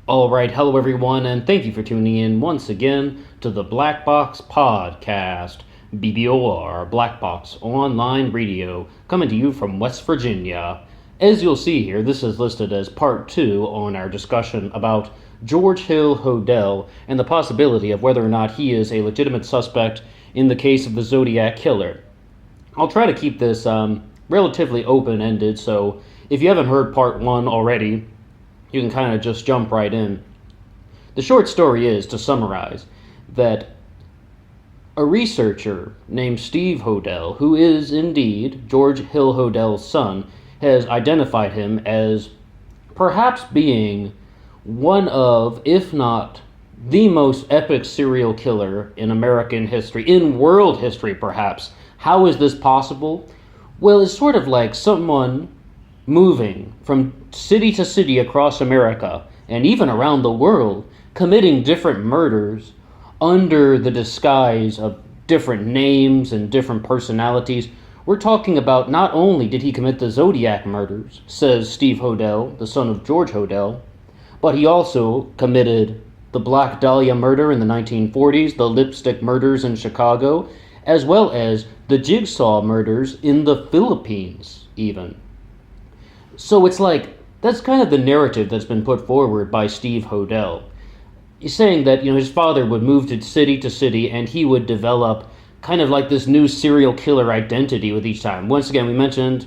Alright, hello everyone, and thank you for tuning in once again to the Black Box Podcast, BBOR, Black Box Online Radio, coming to you from West Virginia. As you'll see here, this is listed as part 2 on our discussion about George Hill Hodel and the possibility of whether or not he is a legitimate suspect in the case of the Zodiac Killer. I'll try to keep this relatively open-ended, so if you haven't heard part 1 already, you can kind of just jump right in. The short story is, to summarize, that a researcher named Steve Hodel, who is indeed George Hill Hodel's son, has identified him as perhaps being one of, if not the most epic serial killer in American history, in world history perhaps. How is this possible? Well, it's sort of like someone moving from city to city across America and even around the world, committing different murders under the disguise of different names and different personalities. We're talking about not only did he commit the Zodiac murders, says Steve Hodel, the son of George Hodel, but he also committed the Black Dahlia murder in the 1940s, the lipstick murders in Chicago, as well as the jigsaw murders in the Philippines even. So it's like, that's kind of the narrative that's been put forward by Steve Hodel. He's saying that, his father would move to city and he would develop kind of like this new serial killer identity with each time. Once again, we mentioned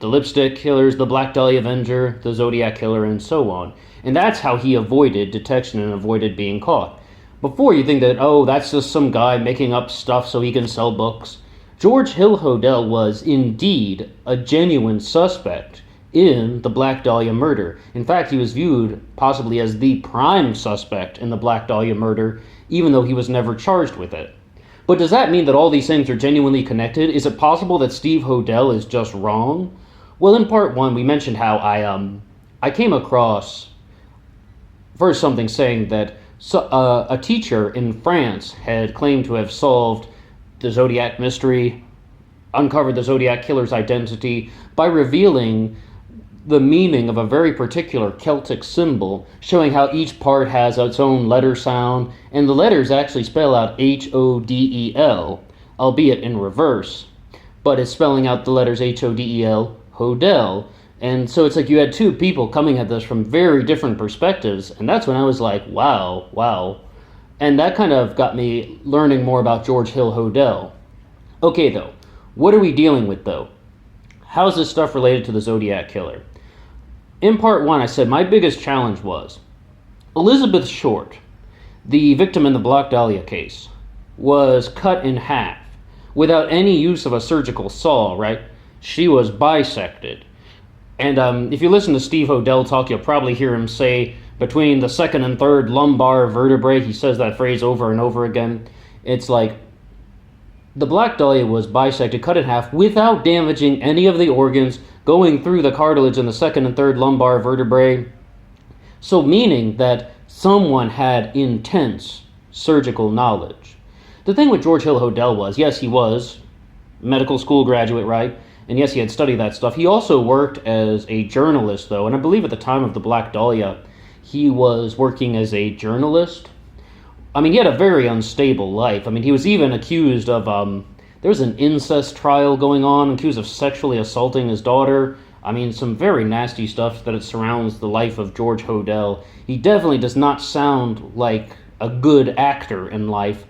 the lipstick killers, the Black Dahlia Avenger, the Zodiac Killer, and so on. And that's how he avoided detection and avoided being caught. Before, you think that, oh, that's just some guy making up stuff so he can sell books. George Hill Hodel was indeed a genuine suspect in the Black Dahlia murder. In fact, he was viewed possibly as the prime suspect in the Black Dahlia murder, even though he was never charged with it. But does that mean that all these things are genuinely connected? Is it possible that Steve Hodel is just wrong? Well, in part 1, we mentioned how I came across first something saying that a teacher in France had claimed to have solved the Zodiac mystery, uncovered the Zodiac Killer's identity by revealing the meaning of a very particular Celtic symbol, showing how each part has its own letter sound, and the letters actually spell out Hodel, albeit in reverse, but it's spelling out the letters Hodel, Hodel. And so it's like you had two people coming at this from very different perspectives, and that's when I was like, wow. And that kind of got me learning more about George Hill Hodel. Okay, though, what are we dealing with, though? How's this stuff related to the Zodiac Killer? In part 1, I said my biggest challenge was Elizabeth Short, the victim in the Black Dahlia case, was cut in half without any use of a surgical saw, right? She was bisected. And if you listen to Steve Hodel talk, you'll probably hear him say between the second and third lumbar vertebrae. He says that phrase over and over again. It's like the Black Dahlia was bisected, cut in half, without damaging any of the organs, going through the cartilage in the second and third lumbar vertebrae. So meaning that someone had intense surgical knowledge. The thing with George Hill Hodel was, yes, he was medical school graduate, right? And yes, he had studied that stuff. He also worked as a journalist, though, and I believe at the time of the Black Dahlia, he was working as a journalist. I mean, he had a very unstable life. I mean, he was even accused of, there was an incest trial going on, accused of sexually assaulting his daughter. I mean, some very nasty stuff that it surrounds the life of George Hodel. He definitely does not sound like a good actor in life.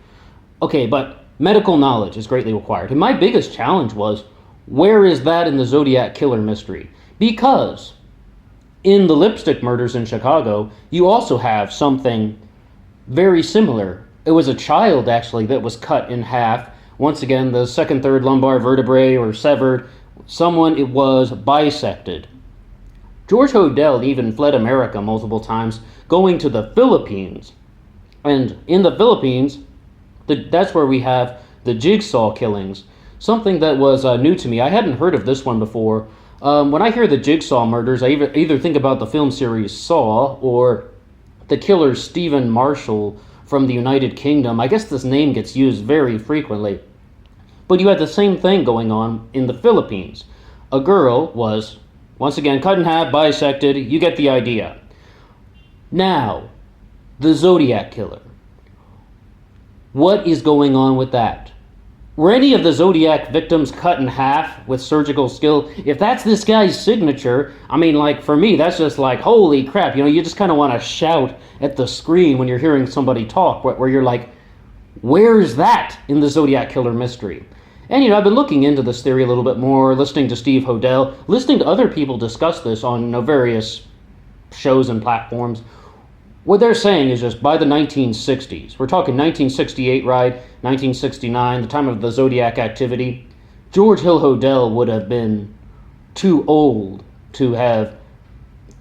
Okay, but medical knowledge is greatly required. And my biggest challenge was, where is that in the Zodiac Killer mystery? Because in the lipstick murders in Chicago, you also have something very similar. It was a child, actually, that was cut in half. Once again, the second, third lumbar vertebrae were severed. It was bisected. George Hodel even fled America multiple times, going to the Philippines. And in the Philippines, that's where we have the jigsaw killings. Something that was new to me. I hadn't heard of this one before. When I hear the jigsaw murders, I either think about the film series Saw or the killer Stephen Marshall from the United Kingdom. I guess this name gets used very frequently. But you had the same thing going on in the Philippines. A girl was, once again, cut in half, bisected. You get the idea. Now, the Zodiac Killer. What is going on with that? Were any of the Zodiac victims cut in half with surgical skill? If that's this guy's signature, I mean, like, for me, that's just like, holy crap. You know, you just kind of want to shout at the screen when you're hearing somebody talk, where you're like, where's that in the Zodiac Killer mystery? And, you know, I've been looking into this theory a little bit more, listening to Steve Hodel, listening to other people discuss this on, you know, various shows and platforms. What they're saying is just by the 1960s, we're talking 1968, right? 1969, the time of the Zodiac activity, George Hill Hodel would have been too old to have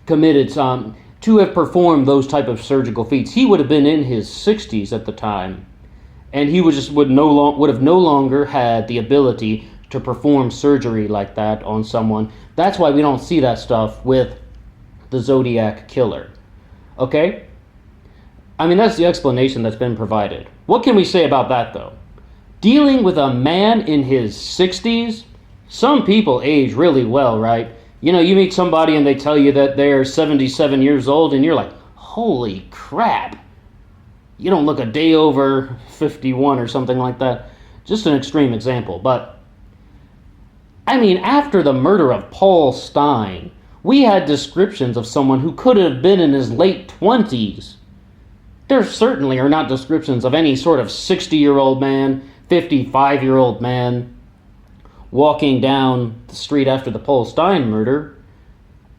committed to have performed those type of surgical feats. He would have been in his 60s at the time, and he would have no longer had the ability to perform surgery like that on someone. That's why we don't see that stuff with the Zodiac Killer. Okay? I mean, that's the explanation that's been provided. What can we say about that, though? Dealing with a man in his 60s, some people age really well, right? You know, you meet somebody and they tell you that they're 77 years old, and you're like, holy crap. You don't look a day over 51 or something like that. Just an extreme example. But, I mean, after the murder of Paul Stine, we had descriptions of someone who could have been in his late 20s. There certainly are not descriptions of any sort of 60-year-old man, 55-year-old man walking down the street after the Paul Stine murder.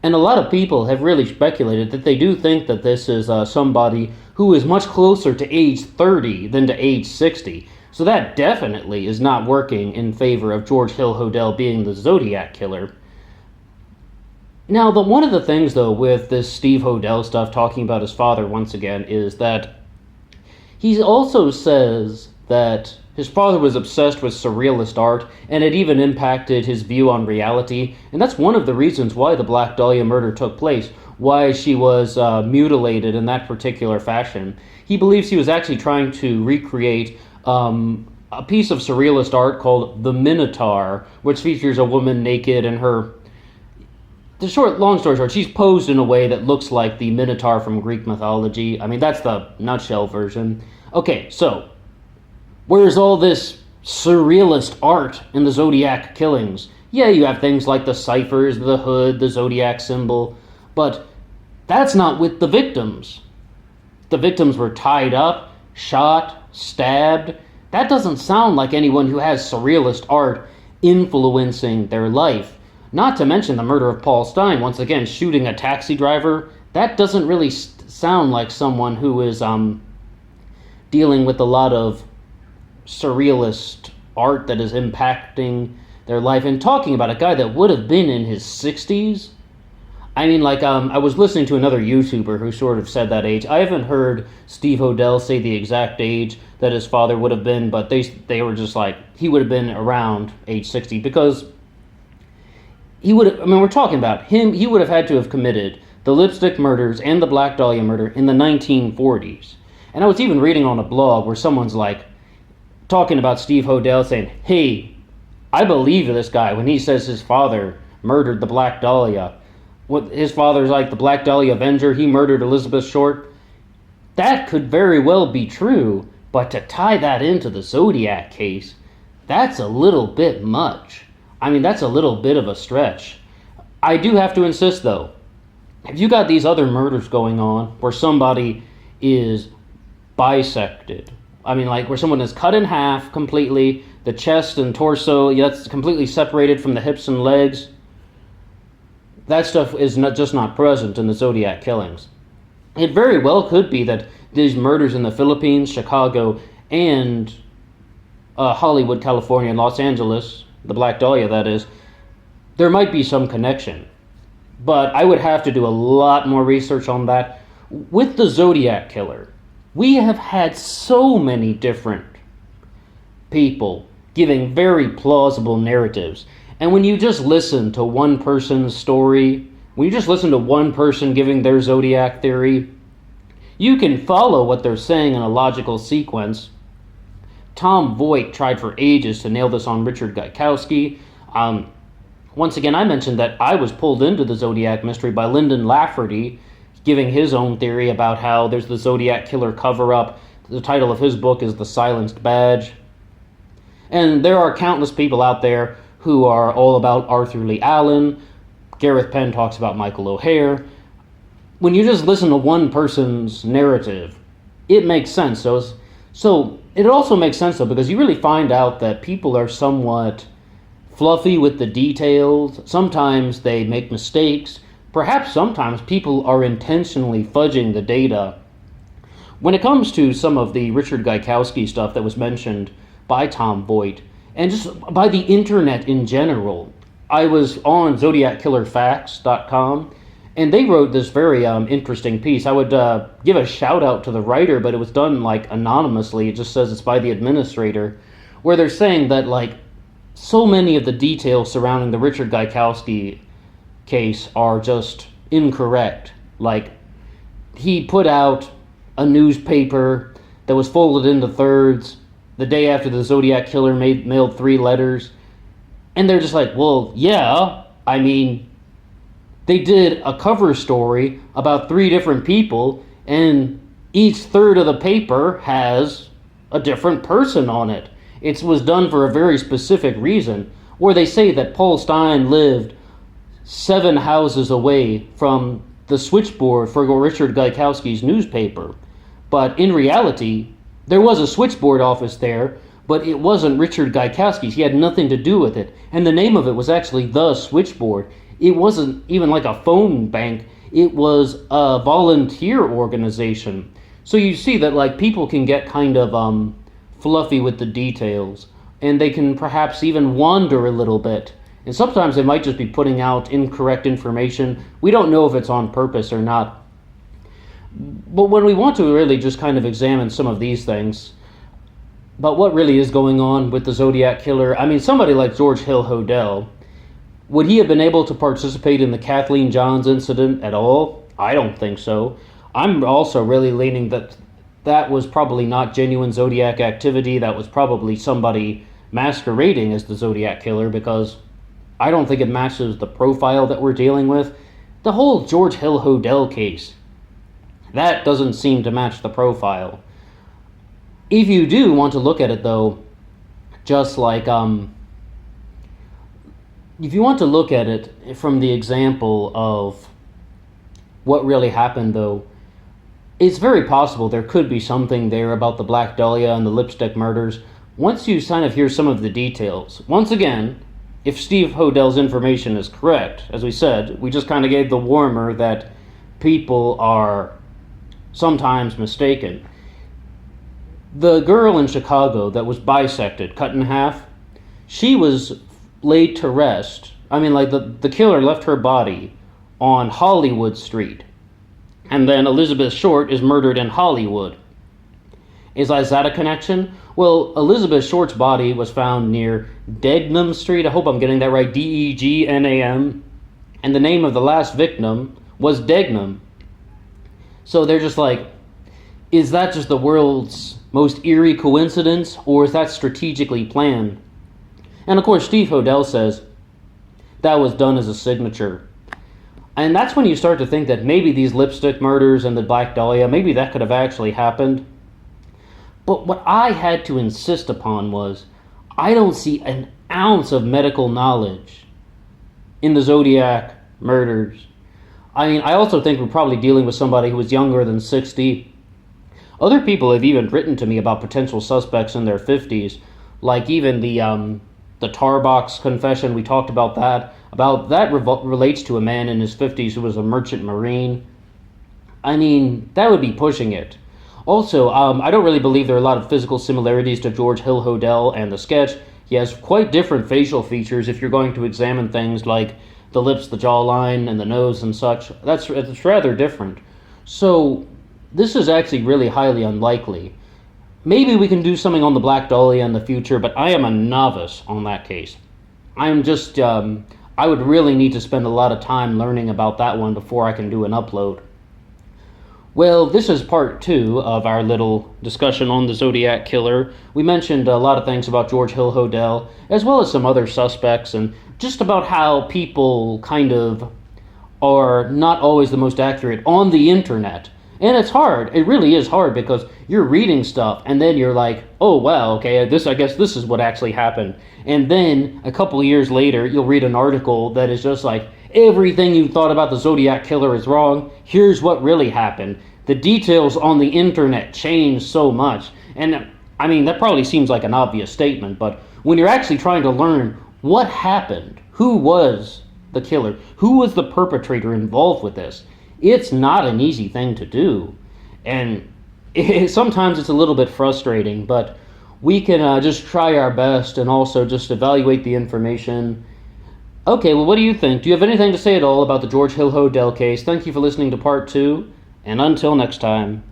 And a lot of people have really speculated that they do think that this is somebody who is much closer to age 30 than to age 60. So that definitely is not working in favor of George Hill Hodel being the Zodiac Killer. Now, one of the things, though, with this Steve Hodel stuff, talking about his father once again, is that he also says that his father was obsessed with surrealist art, and it even impacted his view on reality. And that's one of the reasons why the Black Dahlia murder took place, why she was mutilated in that particular fashion. He believes he was actually trying to recreate a piece of surrealist art called The Minotaur, which features a woman naked and her... long story short, she's posed in a way that looks like the Minotaur from Greek mythology. I mean, that's the nutshell version. Okay, so, where's all this surrealist art in the Zodiac killings? Yeah, you have things like the ciphers, the hood, the Zodiac symbol, but that's not with the victims. The victims were tied up, shot, stabbed. That doesn't sound like anyone who has surrealist art influencing their life. Not to mention the murder of Paul Stine, once again, shooting a taxi driver. That doesn't really sound like someone who is dealing with a lot of surrealist art that is impacting their life. And talking about a guy that would have been in his 60s. I mean, like, I was listening to another YouTuber who sort of said that age. I haven't heard Steve Hodel say the exact age that his father would have been, but they were just like, he would have been around age 60, because... we're talking about him, he would have had to have committed the lipstick murders and the Black Dahlia murder in the 1940s. And I was even reading on a blog where someone's like, talking about Steve Hodel, saying, hey, I believe this guy when he says his father murdered the Black Dahlia. What, his father's like the Black Dahlia Avenger, he murdered Elizabeth Short. That could very well be true, but to tie that into the Zodiac case, that's a little bit much. I mean, that's a little bit of a stretch. I do have to insist, though, if you got these other murders going on where somebody is bisected, I mean, like where someone is cut in half completely, the chest and torso, that's completely separated from the hips and legs, that stuff is just not present in the Zodiac killings. It very well could be that these murders in the Philippines, Chicago, and Hollywood, California, and Los Angeles, the Black Dahlia, that is, there might be some connection. But I would have to do a lot more research on that. With the Zodiac Killer, we have had so many different people giving very plausible narratives. And when you just listen to one person's story, when you just listen to one person giving their Zodiac theory, you can follow what they're saying in a logical sequence. Tom Voigt tried for ages to nail this on Richard Gaikowski. Once again, I mentioned that I was pulled into the Zodiac mystery by Lyndon Lafferty. giving his own theory about how there's the Zodiac Killer cover-up. The title of his book is The Silenced Badge. And there are countless people out there who are all about Arthur Lee Allen. Gareth Penn talks about Michael O'Hare. When you just listen to one person's narrative, it makes sense. So it also makes sense, though, because you really find out that people are somewhat fluffy with the details. Sometimes they make mistakes. Perhaps sometimes people are intentionally fudging the data. When it comes to some of the Richard Gaikowski stuff that was mentioned by Tom Voigt, and just by the internet in general, I was on ZodiacKillerFacts.com, and they wrote this very interesting piece. I would give a shout out to the writer, but it was done like anonymously. It just says it's by the administrator, where they're saying that like so many of the details surrounding the Richard Gaikowski case are just incorrect. Like, he put out a newspaper that was folded into thirds the day after the Zodiac Killer mailed 3 letters. And they're just like, well, yeah, I mean, they did a cover story about 3 different people, and each third of the paper has a different person on it. It was done for a very specific reason. Or they say that Paul Stein lived 7 houses away from the switchboard for Richard Gaikowski's newspaper. But in reality, there was a switchboard office there, but it wasn't Richard Gaikowski's. He had nothing to do with it. And the name of it was actually The Switchboard. It wasn't even like a phone bank. It was a volunteer organization. So you see that like people can get kind of fluffy with the details, and they can perhaps even wander a little bit. And sometimes they might just be putting out incorrect information. We don't know if it's on purpose or not. But when we want to really just kind of examine some of these things, about what really is going on with the Zodiac Killer, I mean, somebody like George Hill Hodel, would he have been able to participate in the Kathleen Johns incident at all? I don't think so. I'm also really leaning that that was probably not genuine Zodiac activity. That was probably somebody masquerading as the Zodiac Killer, because I don't think it matches the profile that we're dealing with. The whole George Hill Hodel case, that doesn't seem to match the profile. If you do want to look at it, though, just like, if you want to look at it from the example of what really happened, though, it's very possible there could be something there about the Black Dahlia and the lipstick murders. Once you kind of hear some of the details, once again, if Steve Hodel's information is correct, as we said, we just kind of gave the warmer that people are sometimes mistaken. The girl in Chicago that was bisected, cut in half, she was laid to rest. I mean, like, the killer left her body on Hollywood Street. And then Elizabeth Short is murdered in Hollywood. Is that a connection? Well, Elizabeth Short's body was found near Degnam Street. I hope I'm getting that right. Degnam. And the name of the last victim was Degnam. So they're just like, is that just the world's most eerie coincidence, or is that strategically planned? And of course, Steve Hodel says that was done as a signature. And that's when you start to think that maybe these lipstick murders and the Black Dahlia, maybe that could have actually happened. But what I had to insist upon was, I don't see an ounce of medical knowledge in the Zodiac murders. I mean, I also think we're probably dealing with somebody who was younger than 60. Other people have even written to me about potential suspects in their 50s, like even the tar box confession. We talked about that. Relates to a man in his 50s who was a merchant marine. I mean, that would be pushing it. Also, I don't really believe there are a lot of physical similarities to George Hill Hodel and the sketch. He has quite different facial features if you're going to examine things like the lips, the jawline, and the nose and such. It's rather different. So this is actually really highly unlikely. Maybe we can do something on the Black Dahlia in the future, but I am a novice on that case. I'm just, I would really need to spend a lot of time learning about that one before I can do an upload. Well, this is part 2 of our little discussion on the Zodiac Killer. We mentioned a lot of things about George Hill Hodel, as well as some other suspects, and just about how people kind of are not always the most accurate on the internet. And it's hard. It really is hard because you're reading stuff and then you're like, oh wow, okay, I guess this is what actually happened. And then a couple of years later, you'll read an article that is just like, everything you thought about the Zodiac Killer is wrong. Here's what really happened. The details on the internet change so much. And I mean, that probably seems like an obvious statement, but when you're actually trying to learn what happened, who was the killer, who was the perpetrator involved with this, it's not an easy thing to do. And sometimes it's a little bit frustrating, but we can just try our best and also just evaluate the information. Okay, well, what do you think? Do you have anything to say at all about the George Hill Hodel case? Thank you for listening to part 2, and until next time.